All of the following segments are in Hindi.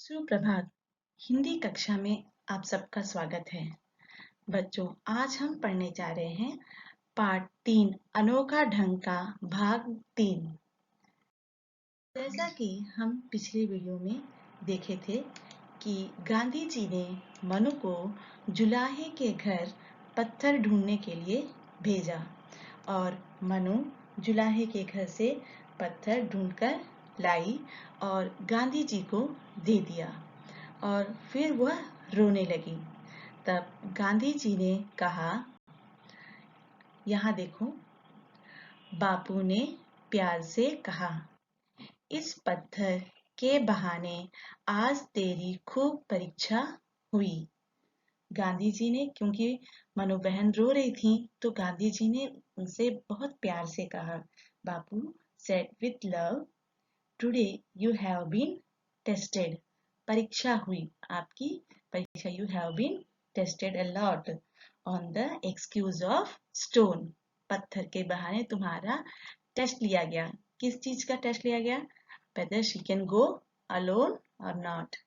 सुप्रभात। हिंदी कक्षा में आप सबका स्वागत है। बच्चों, आज हम पढ़ने जा रहे हैं पाठ 3 अनोखा ढंग का भाग 3। जैसा कि हम पिछले वीडियो में देखे थे कि गांधी जी ने मनु को जुलाहे के घर पत्थर ढूंढने के लिए भेजा और मनु जुलाहे के घर से पत्थर ढूंढकर लाई और गांधी जी को दे दिया और फिर वह रोने लगी। तब गांधी जी ने कहा, यहाँ देखो, बापू ने प्यार से कहा, इस पत्थर के बहाने आज तेरी खूब परीक्षा हुई। गांधी जी ने, क्योंकि मनु बहन रो रही थी, तो गांधी जी ने उनसे बहुत प्यार से कहा, बापू said with love, today you have been tested. परीक्षा हुई, आपकी परीक्षा, you have been tested a lot on the excuse of stone. पत्थर के बहाने तुम्हारा टेस्ट लिया गया। किस चीज का टेस्ट लिया गया? whether she can go alone or not.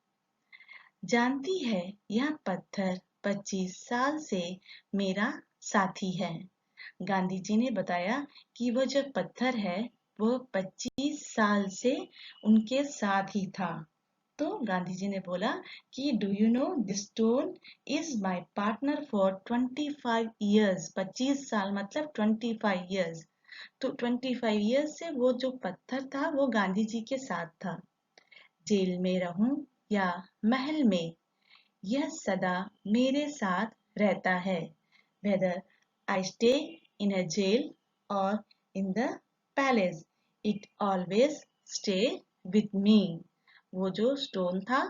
जानती है, यह पत्थर 25 साल से मेरा साथी है। गांधी जी ने बताया कि वह जो पत्थर है वह 25 साल से उनके साथ ही था। तो गांधी जी ने बोला कि do you know this stone is my partner for 25 years. 25 साल मतलब 25 इयर्स। तो 25 इयर्स से वो जो पत्थर था वो गांधी जी के साथ था। जेल में रहूं या महल में, यह सदा मेरे साथ रहता है। Whether I stay in a jail or in the palace, it always stay with me. वो जो स्टोन था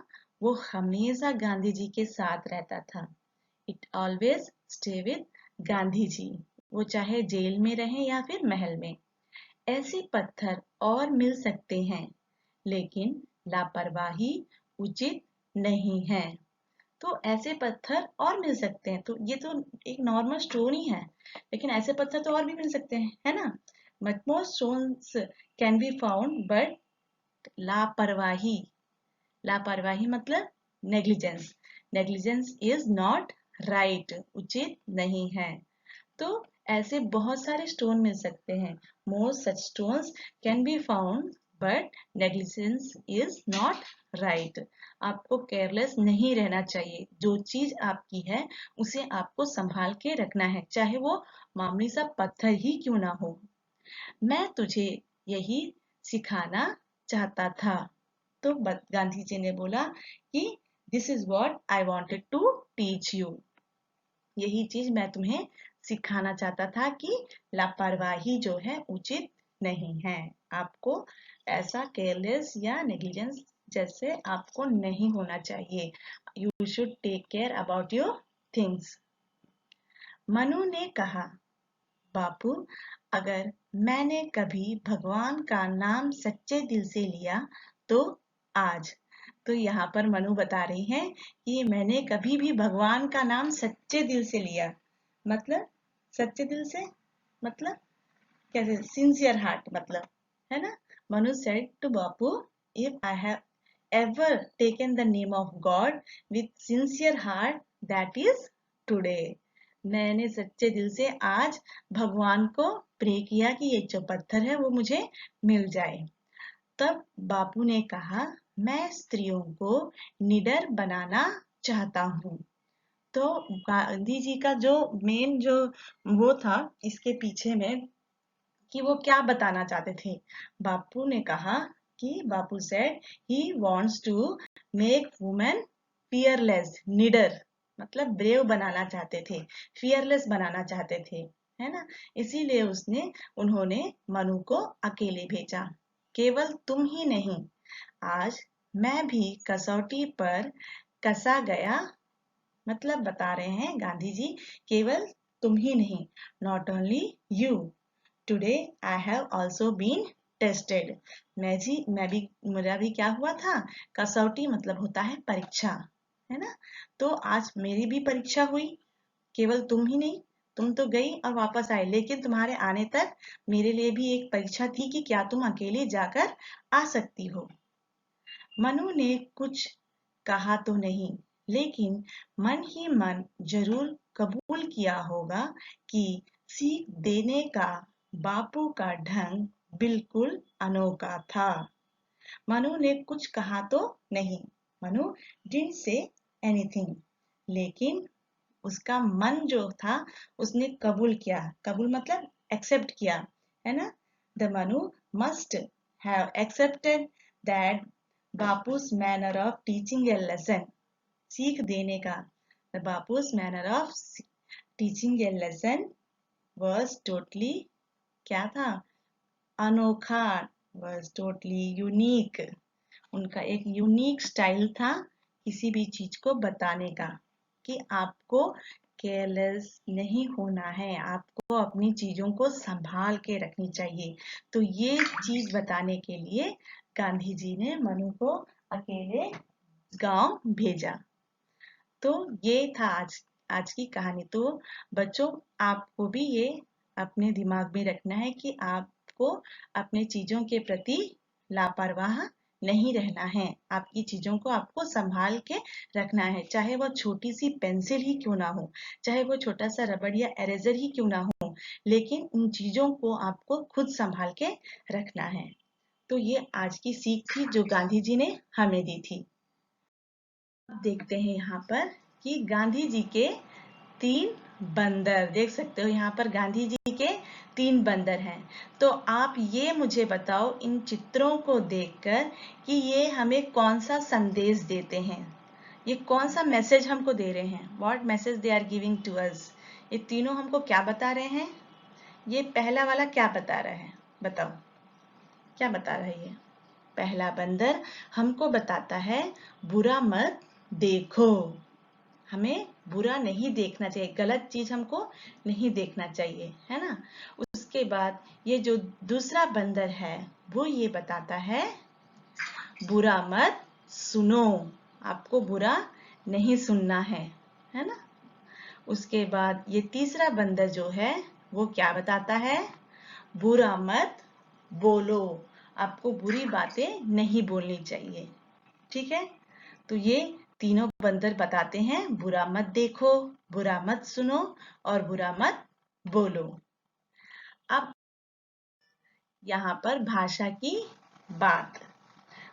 वो हमेशा गांधी जी के साथ रहता था। It always stay with Gandhi ji. वो चाहे जेल में रहे या फिर महल में। ऐसे पत्थर और मिल सकते हैं, लेकिन लापरवाही उचित नहीं है। तो ऐसे पत्थर और मिल सकते हैं, तो ये तो एक नॉर्मल स्टोन ही है, लेकिन ऐसे पत्थर तो और भी मिल सकते हैं, है ना। Much more stones can be found, but लापरवाही, लापरवाही मतलब negligence, negligence is not right, उचित नहीं है। तो ऐसे बहुत सारे स्टोन मिल सकते हैं। Most such stones can be found, but negligence is not right. आपको केयरलेस नहीं रहना चाहिए। जो चीज आपकी है उसे आपको संभाल के रखना है, चाहे वो मामूली सा पत्थर ही क्यों ना हो। मैं तुझे यही सिखाना चाहता था। तो गांधी जी ने बोला कि this is what I wanted to teach you. यही चीज मैं तुम्हें सिखाना चाहता था कि लापरवाही जो है उचित नहीं है। आपको ऐसा केयरलेस या नेग्लिजेंस जैसे आपको नहीं होना चाहिए। You should take care about your things. Manu ने कहा, बापू, अगर मैंने कभी भगवान का नाम सच्चे दिल से लिया तो आज। तो यहाँ पर मनु बता रही हैं कि मैंने कभी भी भगवान का नाम सच्चे दिल से लिया। मतलब सच्चे दिल से मतलब कैसे? सिंसियर हार्ट मतलब, है ना। Manu said to Bapu, if I have ever taken the name of God with sincere heart, that is today. मैंने सच्चे दिल से आज भगवान को प्रे किया कि ये जो पत्थर है वो मुझे मिल जाए। तब बापू ने कहा, मैं स्त्रियों को निडर बनाना चाहता हूँ। तो गांधी जी का जो मेन जो वो था इसके पीछे में कि वो क्या बताना चाहते थे। बापू ने कहा कि Bapu said he wants to make women fearless, निडर मतलब ब्रेव बनाना चाहते थे, फियरलेस बनाना चाहते थे, है ना। इसीलिए उन्होंने मनु को अकेले भेजा। केवल तुम ही नहीं, आज मैं भी कसौटी पर कसा गया। मतलब बता रहे हैं गांधी जी, केवल तुम ही नहीं, not only you, today I have also been tested. मेरा भी क्या हुआ था? कसौटी मतलब होता है परीक्षा, है ना। तो आज मेरी भी परीक्षा हुई। केवल तुम ही नहीं, तुम तो गई और वापस आई, लेकिन तुम्हारे आने तक मेरे लिए भी एक परीक्षा थी कि क्या तुम अकेले जाकर आ सकती हो। मनु ने कुछ कहा तो नहीं, लेकिन मन ही मन जरूर कबूल किया होगा कि सीख देने का बापू का ढंग बिल्कुल अनोखा था। मनु ने कुछ कहा तो नहीं, मनु डिडंट से एनीथिंग, लेकिन उसका मन जो था उसने कबूल किया। कबूल मतलब एक्सेप्ट किया, है ना। The Manu must have accepted that Bapu's manner of teaching a lesson, सीख देने का, the Bapu's manner of teaching a lesson was totally क्या था, अनोखा, was totally unique, उनका एक यूनिक स्टाइल था किसी भी चीज को बताने का, कि आपको केयरलेस नहीं होना है, आपको अपनी चीजों को संभाल के रखनी चाहिए। तो ये चीज बताने के लिए गांधी जी ने मनु को अकेले गांव भेजा। तो ये था आज की कहानी। तो बच्चों, आपको भी ये अपने दिमाग में रखना है कि आपको अपने चीजों के प्रति लापरवाह नहीं रहना है। आपकी चीजों को आपको संभाल के रखना है, चाहे वो छोटी सी पेंसिल ही क्यों ना हो, चाहे वो छोटा सा रबड़ या इरेजर ही क्यों ना हो, लेकिन उन चीजों को आपको खुद संभाल के रखना है। तो ये आज की सीख थी जो गांधी जी ने हमें दी थी। अब देखते हैं यहाँ पर कि गांधी जी के 3 बंदर, देख सकते हो यहाँ पर गांधी जी के 3 बंदर हैं। तो आप ये मुझे बताओ इन चित्रों को देखकर कि ये हमें कौन सा संदेश देते हैं, ये कौन सा मैसेज हमको दे रहे हैं। What message they are giving to us. ये तीनों हमको क्या बता रहे हैं। ये पहला वाला क्या बता रहा है, बताओ क्या बता रहा है। ये पहला बंदर हमको बताता है बुरा मत देखो, हमें बुरा नहीं देखना चाहिए, गलत चीज हमको नहीं देखना चाहिए, है ना। उसके बाद ये जो दूसरा बंदर है वो ये बताता है बुरा मत सुनो, आपको बुरा नहीं सुनना है ना। उसके बाद ये तीसरा बंदर जो है वो क्या बताता है, बुरा मत बोलो, आपको बुरी बातें नहीं बोलनी चाहिए। ठीक है, तो ये तीनों बंदर बताते हैं बुरा मत देखो, बुरा मत सुनो और बुरा मत बोलो। अब यहाँ पर भाषा की बात,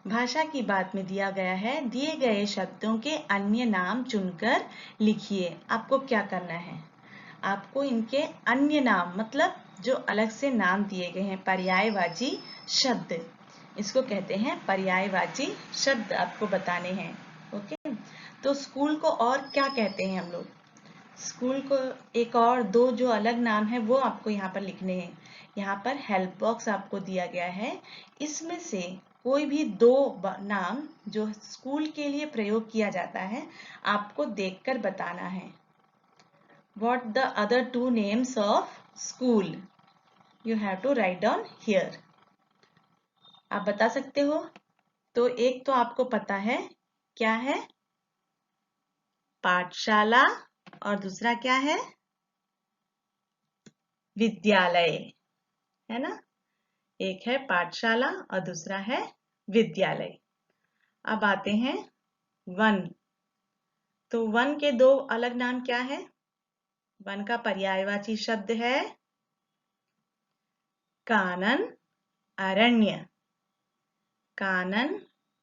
भाषा की बात में दिया गया है दिए गए शब्दों के अन्य नाम चुनकर लिखिए। आपको क्या करना है, आपको इनके अन्य नाम मतलब जो अलग से नाम दिए गए हैं, पर्यायवाची शब्द, इसको कहते हैं पर्यायवाची शब्द, आपको बताने हैं। ओके, तो स्कूल को और क्या कहते हैं हम लोग, स्कूल को एक और 2 जो अलग नाम है वो आपको यहाँ पर लिखने हैं। यहाँ पर हेल्प बॉक्स आपको दिया गया है, इसमें से कोई भी 2 नाम जो स्कूल के लिए प्रयोग किया जाता है आपको देखकर बताना है। What the other 2 names of school? You have to write down here. आप बता सकते हो। तो एक तो आपको पता है क्या है, पाठशाला, और दूसरा क्या है, विद्यालय, है ना। एक है पाठशाला और दूसरा है विद्यालय। अब आते हैं वन। तो वन के 2 अलग नाम क्या है, वन का पर्यायवाची शब्द है कानन, अरण्य, कानन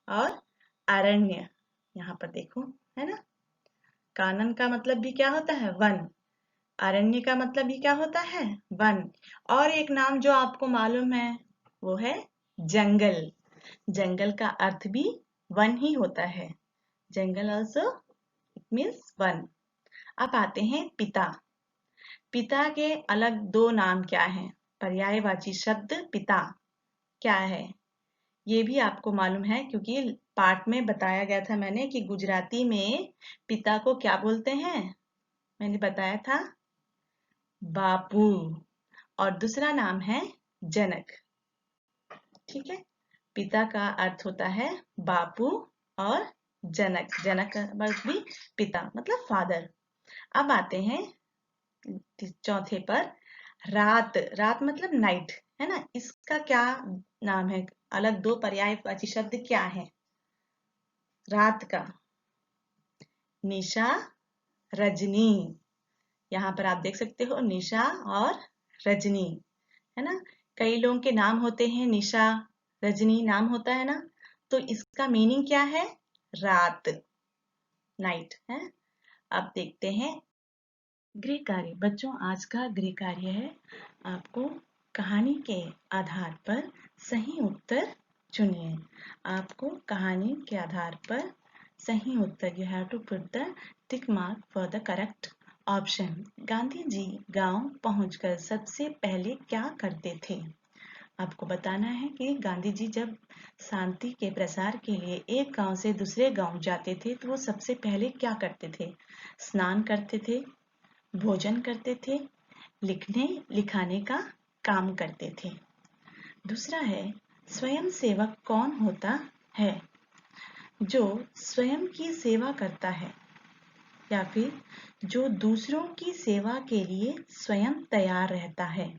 और अरण्य। यहाँ पर देखो, है ना। कानन का मतलब भी क्या होता है, वन, अरण्य का मतलब भी क्या होता है, वन। और एक नाम जो आपको मालूम है वो है जंगल, जंगल का अर्थ भी वन ही होता है, जंगल ऑल्सो इट मीन्स वन। अब आते हैं पिता। पिता के अलग 2 नाम क्या हैं, पर्यायवाची शब्द पिता क्या है, ये भी आपको मालूम है क्योंकि पाठ में बताया गया था मैंने कि गुजराती में पिता को क्या बोलते हैं, मैंने बताया था बापू, और दूसरा नाम है जनक। ठीक है, पिता का अर्थ होता है बापू और जनक, जनक का अर्थ भी पिता मतलब फादर। अब आते हैं चौथे पर, रात, रात मतलब नाइट, है ना। इसका क्या नाम है, अलग 2 पर्यायवाची शब्द क्या है रात का, निशा, रजनी। यहाँ पर आप देख सकते हो निशा और रजनी, है ना। कई लोगों के नाम होते हैं, निशा, रजनी नाम होता है ना, तो इसका मीनिंग क्या है? रात, नाइट है। अब देखते हैं गृह कार्य। बच्चों, आज का गृह कार्य है आपको कहानी के आधार पर सही उत्तर चुनिए। आपको कहानी के आधार पर सही उत्तर, you have to put the tick mark for the correct option. Gandhi ji गांव पहुंचकर सबसे पहले क्या करते थे? आपको बताना है कि गांधी जी जब शांति के प्रसार के लिए एक गांव से दूसरे गांव जाते थे तो वो सबसे पहले क्या करते थे? स्नान करते थे, भोजन करते थे, लिखने लिखाने का काम करते थे। दूसरा है, स्वयं सेवक कौन होता है? जो स्वयं की सेवा करता है या फिर जो दूसरों की सेवा के लिए स्वयं तैयार रहता है,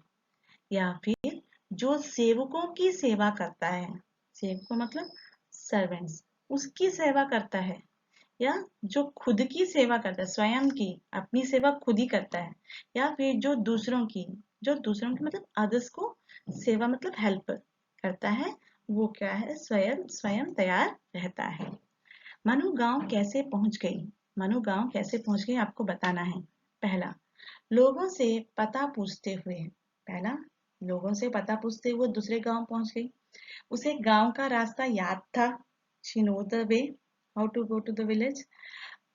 या फिर जो सेवकों की सेवा करता है। सेवकों मतलब सर्वेंट्स, उसकी सेवा करता है, या जो खुद की सेवा करता है, स्वयं की अपनी सेवा खुद ही करता है, या फिर जो दूसरों की, मतलब अदर्स को सेवा मतलब हेल्प करता है, वो क्या है? स्वयं स्वयं तैयार रहता है। मनु गांव कैसे पहुंच गई? मनु गांव कैसे पहुंच गई आपको बताना है। पहला, लोगों से पता पूछते हुए। पहला, लोगों से पता पूछते हुए दूसरे गांव पहुंच गई। उसे गांव का रास्ता याद था, she know the way how to go to the village।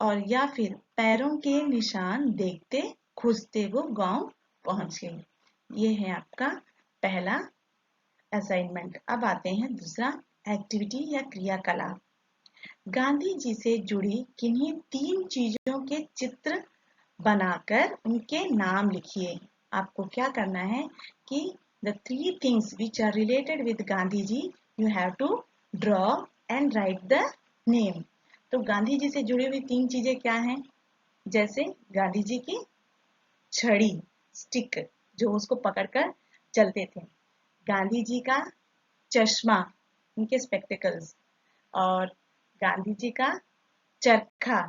और या फिर पैरों के निशान देखते खोजते वो गांव पहुंच गई। ये है आपका पहला असाइनमेंट। अब आते हैं दूसरा, एक्टिविटी या क्रियाकलाप। गांधी जी से जुड़ी किन्हीं 3 चीजों के चित्र बनाकर उनके नाम लिखिए। आपको क्या करना है कि the 3 things which are related with Gandhi ji, you have to draw and write the name। तो गांधी जी से जुड़ी हुई 3 चीजें क्या हैं? जैसे गांधी जी की छड़ी, स्टिक, जो उसको पकड़कर चलते थे। गांधी जी का चश्मा, उनके स्पेक्टिकल्स। और गांधी जी का चरखा,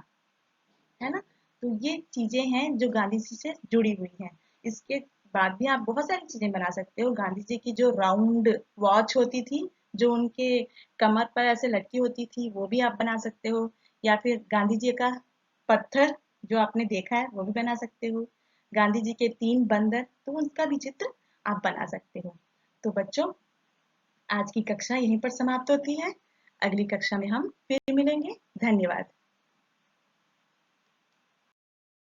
है ना। तो ये चीजें हैं जो गांधी जी से जुड़ी हुई हैं। इसके बाद भी आप बहुत सारी चीजें बना सकते हो। गांधी जी की जो राउंड वॉच होती थी, जो उनके कमर पर ऐसे लटकी होती थी, वो भी आप बना सकते हो। या फिर गांधी जी का पत्थर जो आपने देखा है वो भी बना सकते हो। गांधी जी के 3 बंदर, तो उनका भी चित्र आप बना सकते हो। तो बच्चों, आज की कक्षा यहीं पर समाप्त होती है। अगली कक्षा में हम फिर मिलेंगे। धन्यवाद।